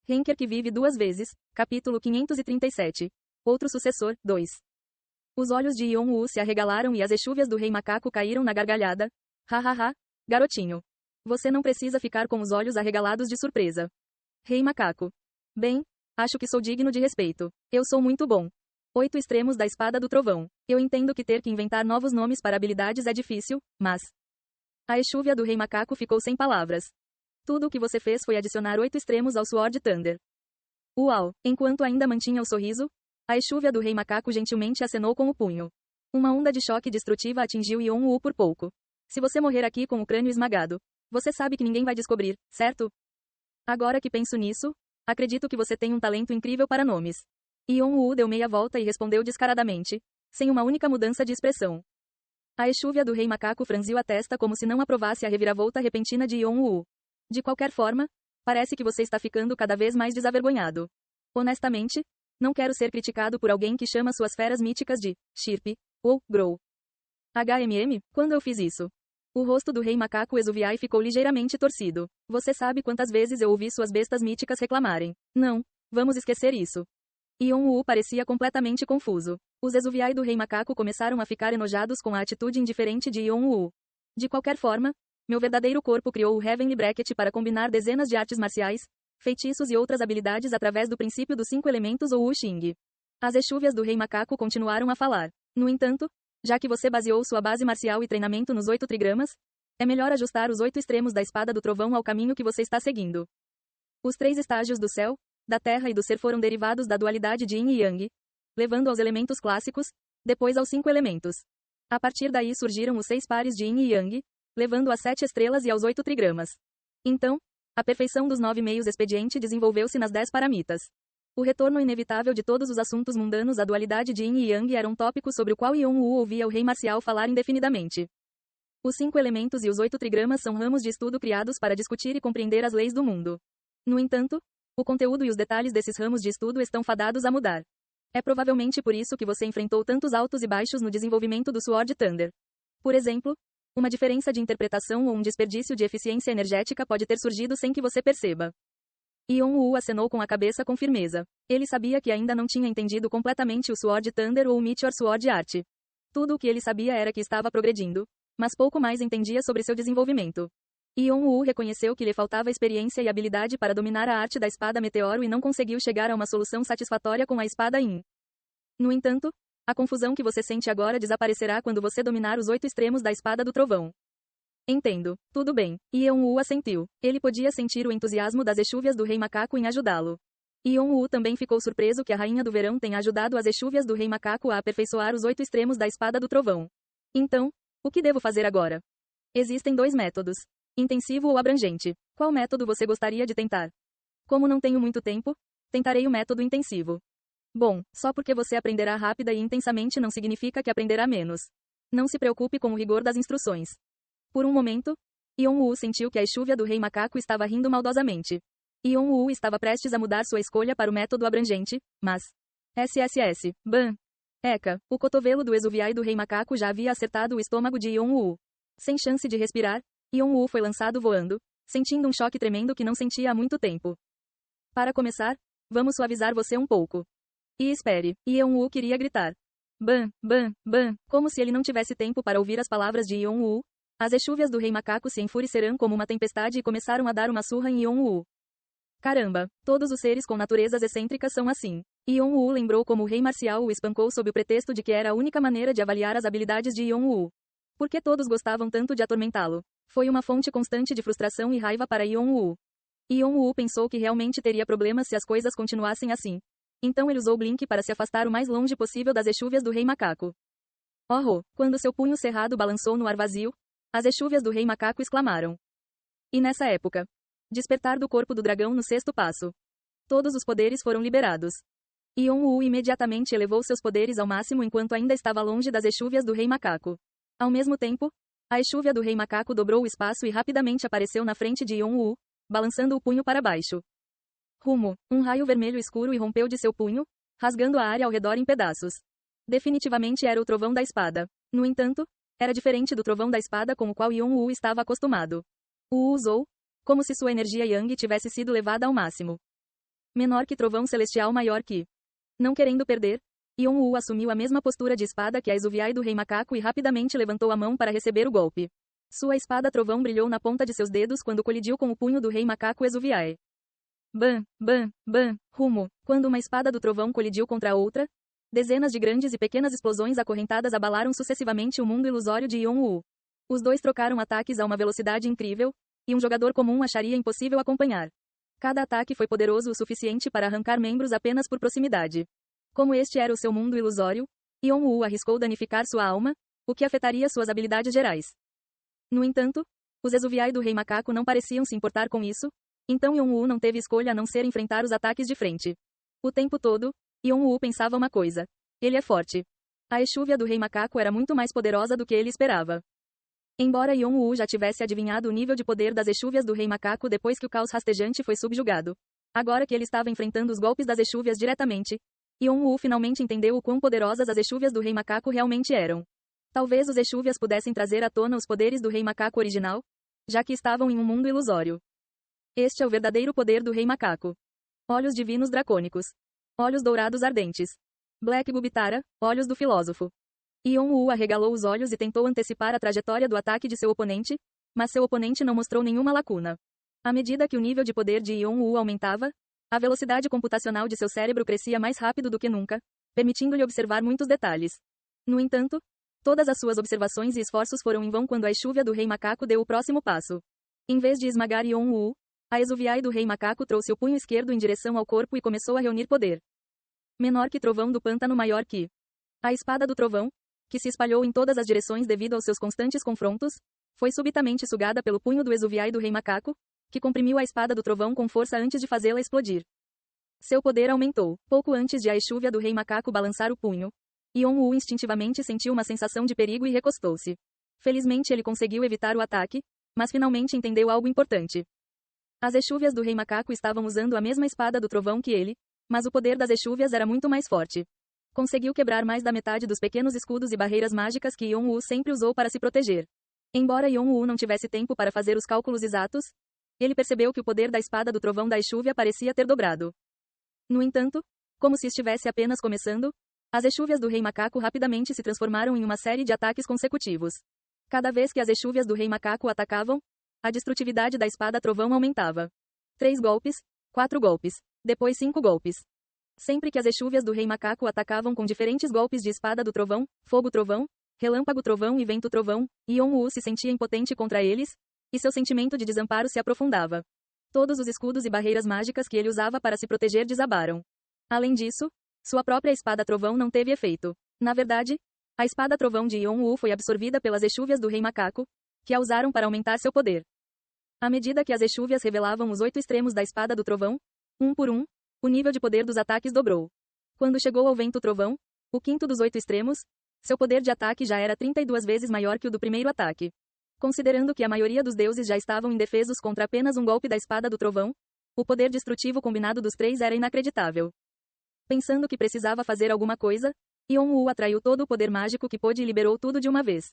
Henker que vive duas vezes, capítulo 537. Outro sucessor, 2. Os olhos de Yon-Woo se arregalaram e as exúvias do rei macaco caíram na gargalhada. Ha, garotinho. Você não precisa ficar com os olhos arregalados de surpresa. Rei macaco. Bem, acho que sou digno de respeito. Eu sou muito bom. 8 extremos da espada do trovão. Eu entendo que ter que inventar novos nomes para habilidades é difícil, mas... A exúvia do rei macaco ficou sem palavras. Tudo o que você fez foi adicionar 8 extremos ao Sword Thunder. Uau! Enquanto ainda mantinha o sorriso, a exúvia do rei macaco gentilmente acenou com o punho. Uma onda de choque destrutiva atingiu Yon-Woo por pouco. Se você morrer aqui com o crânio esmagado, você sabe que ninguém vai descobrir, certo? Agora que penso nisso, acredito que você tem um talento incrível para nomes. Yon-Woo deu meia volta e respondeu descaradamente, sem uma única mudança de expressão. A exúvia do rei macaco franziu a testa como se não aprovasse a reviravolta repentina de Yon-Woo. De qualquer forma, parece que você está ficando cada vez mais desavergonhado. Honestamente, não quero ser criticado por alguém que chama suas feras míticas de Chirp ou Grow. Quando eu fiz isso? O rosto do rei macaco exuviai ficou ligeiramente torcido. Você sabe quantas vezes eu ouvi suas bestas míticas reclamarem. Não, vamos esquecer isso. Yon-Woo parecia completamente confuso. Os exuviai do rei macaco começaram a ficar enojados com a atitude indiferente de Yon-Woo. De qualquer forma, meu verdadeiro corpo criou o Heavenly Bracket para combinar dezenas de artes marciais, feitiços e outras habilidades através do princípio dos 5 elementos ou Wu-Xing. As exúvias do rei macaco continuaram a falar. No entanto, já que você baseou sua base marcial e treinamento nos 8 trigramas, é melhor ajustar os 8 extremos da espada do trovão ao caminho que você está seguindo. Os 3 estágios do céu, da terra e do ser foram derivados da dualidade de Yin e Yang, levando aos elementos clássicos, depois aos 5 elementos. A partir daí surgiram os 6 pares de Yin e Yang, levando às 7 estrelas e aos 8 trigramas. Então, a perfeição dos 9 meios expediente desenvolveu-se nas 10 paramitas. O retorno inevitável de todos os assuntos mundanos à dualidade de Yin e Yang era um tópico sobre o qual Yon-Woo ouvia o rei marcial falar indefinidamente. Os 5 elementos e os 8 trigramas são ramos de estudo criados para discutir e compreender as leis do mundo. No entanto, o conteúdo e os detalhes desses ramos de estudo estão fadados a mudar. É provavelmente por isso que você enfrentou tantos altos e baixos no desenvolvimento do Sword Thunder. Por exemplo, uma diferença de interpretação ou um desperdício de eficiência energética pode ter surgido sem que você perceba. Yon-Woo acenou com a cabeça com firmeza. Ele sabia que ainda não tinha entendido completamente o Sword Thunder ou o Meteor Sword Art. Tudo o que ele sabia era que estava progredindo, mas pouco mais entendia sobre seu desenvolvimento. Yon-Woo reconheceu que lhe faltava experiência e habilidade para dominar a arte da espada Meteoro e não conseguiu chegar a uma solução satisfatória com a espada Yin. No entanto, a confusão que você sente agora desaparecerá quando você dominar os 8 extremos da espada do trovão. Entendo. Tudo bem. Yon-Woo assentiu. Ele podia sentir o entusiasmo das exúvias do rei macaco em ajudá-lo. Yon-Woo também ficou surpreso que a rainha do verão tenha ajudado as exúvias do rei macaco a aperfeiçoar os 8 extremos da espada do trovão. Então, o que devo fazer agora? Existem 2 métodos. Intensivo ou abrangente. Qual método você gostaria de tentar? Como não tenho muito tempo, tentarei o método intensivo. Bom, só porque você aprenderá rápida e intensamente não significa que aprenderá menos. Não se preocupe com o rigor das instruções. Por um momento, Yon-Woo sentiu que a exúvia do rei macaco estava rindo maldosamente. Yon-Woo estava prestes a mudar sua escolha para o método abrangente, mas... Ban. Eca, o cotovelo do exuviai do rei macaco já havia acertado o estômago de Yon-Woo. Sem chance de respirar, Yon-Woo foi lançado voando, sentindo um choque tremendo que não sentia há muito tempo. Para começar, vamos suavizar você um pouco. E espere, Yon-Woo queria gritar. Ban, como se ele não tivesse tempo para ouvir as palavras de Yon-Woo. As exúvias do rei macaco se enfurecerão como uma tempestade e começaram a dar uma surra em Yon-Woo. Caramba, todos os seres com naturezas excêntricas são assim. Yon-Woo lembrou como o rei marcial o espancou sob o pretexto de que era a única maneira de avaliar as habilidades de Yon-Woo. Por que todos gostavam tanto de atormentá-lo? Foi uma fonte constante de frustração e raiva para Yon-Woo. Yon-Woo pensou que realmente teria problemas se as coisas continuassem assim. Então ele usou Blink para se afastar o mais longe possível das exúvias do rei macaco. Oh! Quando seu punho cerrado balançou no ar vazio, as exúvias do rei macaco exclamaram. E nessa época, despertar do corpo do dragão no 6º passo. Todos os poderes foram liberados. Yon-Woo imediatamente elevou seus poderes ao máximo enquanto ainda estava longe das exúvias do rei macaco. Ao mesmo tempo, a exúvia do rei macaco dobrou o espaço e rapidamente apareceu na frente de Yon-Woo, balançando o punho para baixo. Um raio vermelho escuro irrompeu de seu punho, rasgando a área ao redor em pedaços. Definitivamente era o trovão da espada. No entanto, era diferente do trovão da espada com o qual Yon-Woo estava acostumado. O usou, como se sua energia Yang tivesse sido levada ao máximo. Menor que trovão celestial maior que. Não querendo perder, Yon-Woo assumiu a mesma postura de espada que a Esuviai do Rei Macaco e rapidamente levantou a mão para receber o golpe. Sua espada trovão brilhou na ponta de seus dedos quando colidiu com o punho do Rei Macaco Esuviai. Bam, bam, bam, rumo. Quando uma espada do trovão colidiu contra a outra, dezenas de grandes e pequenas explosões acorrentadas abalaram sucessivamente o mundo ilusório de Yon-Woo. Os dois trocaram ataques a uma velocidade incrível, e um jogador comum acharia impossível acompanhar. Cada ataque foi poderoso o suficiente para arrancar membros apenas por proximidade. Como este era o seu mundo ilusório, Yon-Woo arriscou danificar sua alma, o que afetaria suas habilidades gerais. No entanto, os Esuviai do Rei Macaco não pareciam se importar com isso, então Yon-Woo não teve escolha a não ser enfrentar os ataques de frente. O tempo todo, Yon-Woo pensava uma coisa. Ele é forte. A Exúvia do Rei Macaco era muito mais poderosa do que ele esperava. Embora Yon-Woo já tivesse adivinhado o nível de poder das Exúvias do Rei Macaco depois que o caos rastejante foi subjugado. Agora que ele estava enfrentando os golpes das Exúvias diretamente, Yon-Woo finalmente entendeu o quão poderosas as Exúvias do Rei Macaco realmente eram. Talvez os Exúvias pudessem trazer à tona os poderes do Rei Macaco original, já que estavam em um mundo ilusório. Este é o verdadeiro poder do Rei Macaco. Olhos divinos dracônicos. Olhos dourados ardentes. Black Gubitara, olhos do filósofo. Yon-Woo arregalou os olhos e tentou antecipar a trajetória do ataque de seu oponente, mas seu oponente não mostrou nenhuma lacuna. À medida que o nível de poder de Yon-Woo aumentava, a velocidade computacional de seu cérebro crescia mais rápido do que nunca, permitindo-lhe observar muitos detalhes. No entanto, todas as suas observações e esforços foram em vão quando a Exúvia do Rei Macaco deu o próximo passo. Em vez de esmagar Yon-Woo, a Esuviai do Rei Macaco trouxe o punho esquerdo em direção ao corpo e começou a reunir poder. Menor que trovão do pântano maior que. A espada do trovão, que se espalhou em todas as direções devido aos seus constantes confrontos, foi subitamente sugada pelo punho do Esuviai do Rei Macaco, que comprimiu a espada do trovão com força antes de fazê-la explodir. Seu poder aumentou. Pouco antes de a Exúvia do Rei Macaco balançar o punho, Yon-Woo instintivamente sentiu uma sensação de perigo e recostou-se. Felizmente ele conseguiu evitar o ataque, mas finalmente entendeu algo importante. As Exúvias do Rei Macaco estavam usando a mesma espada do trovão que ele, mas o poder das Exúvias era muito mais forte. Conseguiu quebrar mais da metade dos pequenos escudos e barreiras mágicas que Yon-Woo sempre usou para se proteger. Embora Yon-Woo não tivesse tempo para fazer os cálculos exatos, ele percebeu que o poder da espada do trovão da Exúvia parecia ter dobrado. No entanto, como se estivesse apenas começando, as Exúvias do Rei Macaco rapidamente se transformaram em uma série de ataques consecutivos. Cada vez que as Exúvias do Rei Macaco atacavam, a destrutividade da espada trovão aumentava. 3 golpes, 4 golpes, depois 5 golpes. Sempre que as Exúvias do Rei Macaco atacavam com diferentes golpes de espada do trovão, fogo trovão, relâmpago trovão e vento trovão, Yon-Woo se sentia impotente contra eles, e seu sentimento de desamparo se aprofundava. Todos os escudos e barreiras mágicas que ele usava para se proteger desabaram. Além disso, sua própria espada trovão não teve efeito. Na verdade, a espada trovão de Yon-Woo foi absorvida pelas Exúvias do Rei Macaco, que a usaram para aumentar seu poder. À medida que as Exúvias revelavam os 8 extremos da espada do trovão, um por um, o nível de poder dos ataques dobrou. Quando chegou ao vento trovão, o quinto dos 8 extremos, seu poder de ataque já era 32 vezes maior que o do primeiro ataque. Considerando que a maioria dos deuses já estavam indefesos contra apenas um golpe da espada do trovão, o poder destrutivo combinado dos 3 era inacreditável. Pensando que precisava fazer alguma coisa, Yon-Woo atraiu todo o poder mágico que pôde e liberou tudo de uma vez.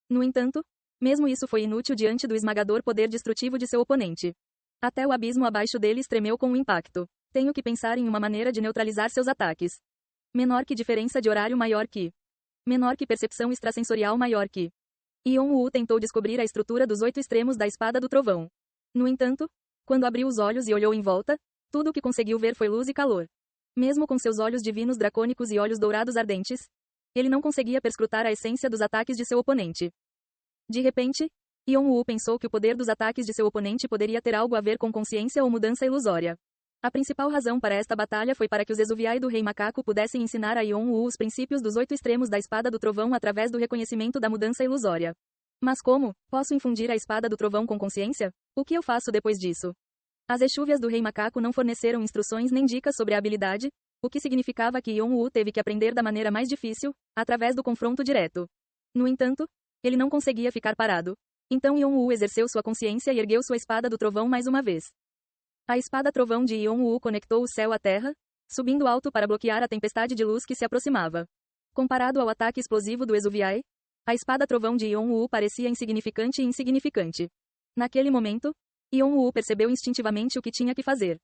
No entanto, mesmo isso foi inútil diante do esmagador poder destrutivo de seu oponente. Até o abismo abaixo deles tremeu com o impacto. Tenho que pensar em uma maneira de neutralizar seus ataques. Menor que diferença de horário maior que. Menor que percepção extrasensorial maior que. Yon-Woo tentou descobrir a estrutura dos 8 extremos da espada do trovão. No entanto, quando abriu os olhos e olhou em volta, tudo o que conseguiu ver foi luz e calor. Mesmo com seus olhos divinos dracônicos e olhos dourados ardentes, ele não conseguia perscrutar a essência dos ataques de seu oponente. De repente, Yon-Woo pensou que o poder dos ataques de seu oponente poderia ter algo a ver com consciência ou mudança ilusória. A principal razão para esta batalha foi para que os Esuviai do Rei Macaco pudessem ensinar a Yon-Woo os princípios dos 8 extremos da espada do trovão através do reconhecimento da mudança ilusória. Mas como? Posso infundir a espada do trovão com consciência? O que eu faço depois disso? As Exúvias do Rei Macaco não forneceram instruções nem dicas sobre a habilidade, o que significava que Yon-Woo teve que aprender da maneira mais difícil, através do confronto direto. No entanto, ele não conseguia ficar parado. Então Yon-Woo exerceu sua consciência e ergueu sua espada do trovão mais uma vez. A espada trovão de Yon-Woo conectou o céu à terra, subindo alto para bloquear a tempestade de luz que se aproximava. Comparado ao ataque explosivo do Esuviai, a espada trovão de Yon-Woo parecia insignificante e insignificante. Naquele momento, Yon-Woo percebeu instintivamente o que tinha que fazer.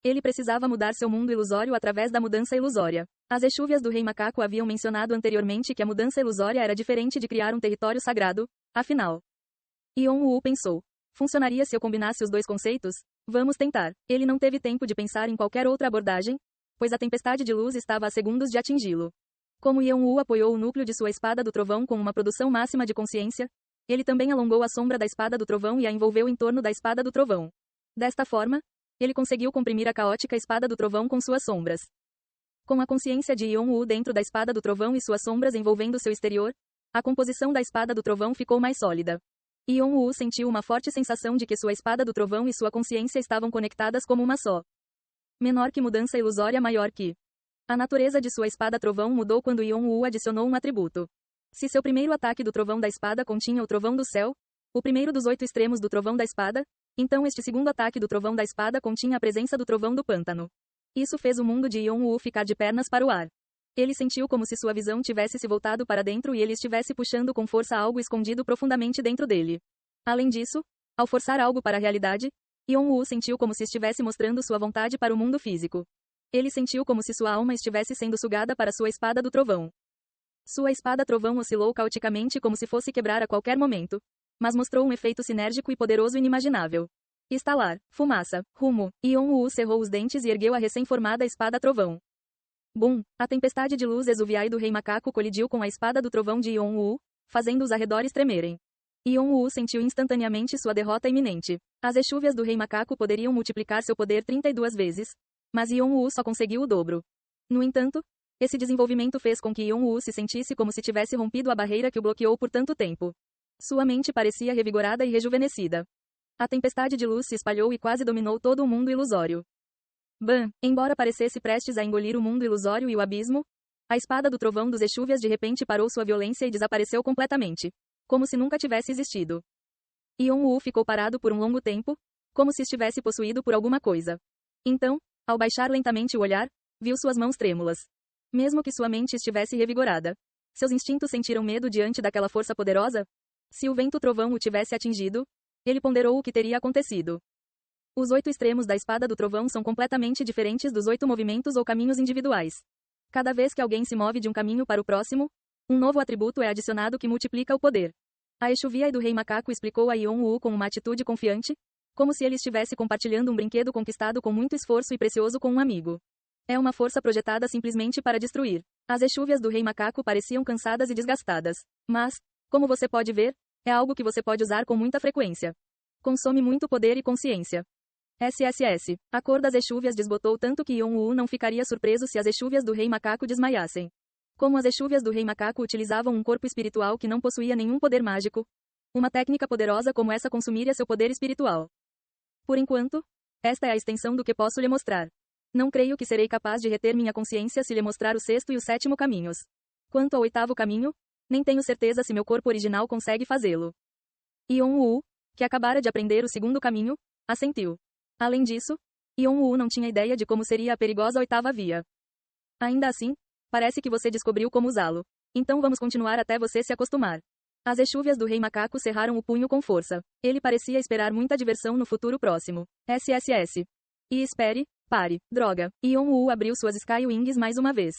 Ele precisava mudar seu mundo ilusório através da mudança ilusória. As exúvias do Rei Macaco haviam mencionado anteriormente que a mudança ilusória era diferente de criar um território sagrado, afinal. Yon-Woo pensou. Funcionaria se eu combinasse os dois conceitos? Vamos tentar. Ele não teve tempo de pensar em qualquer outra abordagem, pois a tempestade de luz estava a segundos de atingi-lo. Como Yon-Woo apoiou o núcleo de sua espada do trovão com uma produção máxima de consciência, ele também alongou a sombra da espada do trovão e a envolveu em torno da espada do trovão. Desta forma, ele conseguiu comprimir a caótica espada do trovão com suas sombras. Com a consciência de Yon-Woo dentro da espada do trovão e suas sombras envolvendo seu exterior, a composição da espada do trovão ficou mais sólida. Yon-Woo sentiu uma forte sensação de que sua espada do trovão e sua consciência estavam conectadas como uma só. Menor que mudança ilusória, maior que. A natureza de sua espada trovão mudou quando Yon-Woo adicionou um atributo. Se seu primeiro ataque do trovão da espada continha o trovão do céu, o primeiro dos 8 extremos do trovão da espada, então este segundo ataque do trovão da espada continha a presença do trovão do pântano. Isso fez o mundo de Yon-Woo ficar de pernas para o ar. Ele sentiu como se sua visão tivesse se voltado para dentro e ele estivesse puxando com força algo escondido profundamente dentro dele. Além disso, ao forçar algo para a realidade, Yon-Woo sentiu como se estivesse mostrando sua vontade para o mundo físico. Ele sentiu como se sua alma estivesse sendo sugada para sua espada do trovão. Sua espada trovão oscilou caoticamente como se fosse quebrar a qualquer momento, mas mostrou um efeito sinérgico e poderoso inimaginável. Estalar, fumaça, rumo, Yon-Woo cerrou os dentes e ergueu a recém-formada espada trovão. Bum! A tempestade de luz exuviai do Rei Macaco colidiu com a espada do trovão de Yon-Woo, fazendo os arredores tremerem. Yon-Woo sentiu instantaneamente sua derrota iminente. As exúvias do Rei Macaco poderiam multiplicar seu poder 32 vezes, mas Yon-Woo só conseguiu o dobro. No entanto, esse desenvolvimento fez com que Yon-Woo se sentisse como se tivesse rompido a barreira que o bloqueou por tanto tempo. Sua mente parecia revigorada e rejuvenescida. A tempestade de luz se espalhou e quase dominou todo o mundo ilusório. Bam! Embora parecesse prestes a engolir o mundo ilusório e o abismo, a espada do trovão dos exúvias de repente parou sua violência e desapareceu completamente, como se nunca tivesse existido. Yon-Woo ficou parado por um longo tempo, como se estivesse possuído por alguma coisa. Então, ao baixar lentamente o olhar, viu suas mãos trêmulas. Mesmo que sua mente estivesse revigorada, seus instintos sentiram medo diante daquela força poderosa? Se o vento trovão o tivesse atingido, ele ponderou o que teria acontecido. Os 8 extremos da espada do trovão são completamente diferentes dos 8 movimentos ou caminhos individuais. Cada vez que alguém se move de um caminho para o próximo, um novo atributo é adicionado que multiplica o poder. A exúvia do Rei Macaco explicou a Yon-Woo com uma atitude confiante, como se ele estivesse compartilhando um brinquedo conquistado com muito esforço e precioso com um amigo. É uma força projetada simplesmente para destruir. As exúvias do Rei Macaco pareciam cansadas e desgastadas. Mas, como você pode ver, é algo que você pode usar com muita frequência. Consome muito poder e consciência. SSS. A cor das exúvias desbotou tanto que Yon-Woo não ficaria surpreso se as exúvias do Rei Macaco desmaiassem. Como as exúvias do Rei Macaco utilizavam um corpo espiritual que não possuía nenhum poder mágico, uma técnica poderosa como essa consumiria seu poder espiritual. Por enquanto, esta é a extensão do que posso lhe mostrar. Não creio que serei capaz de reter minha consciência se lhe mostrar o 6º e o 7º caminhos. Quanto ao 8º caminho, nem tenho certeza se meu corpo original consegue fazê-lo. Yon-Woo, que acabara de aprender o 2º caminho, assentiu. Além disso, Yon-Woo não tinha ideia de como seria a perigosa 8ª via. Ainda assim, parece que você descobriu como usá-lo. Então vamos continuar até você se acostumar. As exúvias do Rei Macaco cerraram o punho com força. Ele parecia esperar muita diversão no futuro próximo. SSS. E espere, pare, droga. Yon-Woo abriu suas Sky Wings mais uma vez.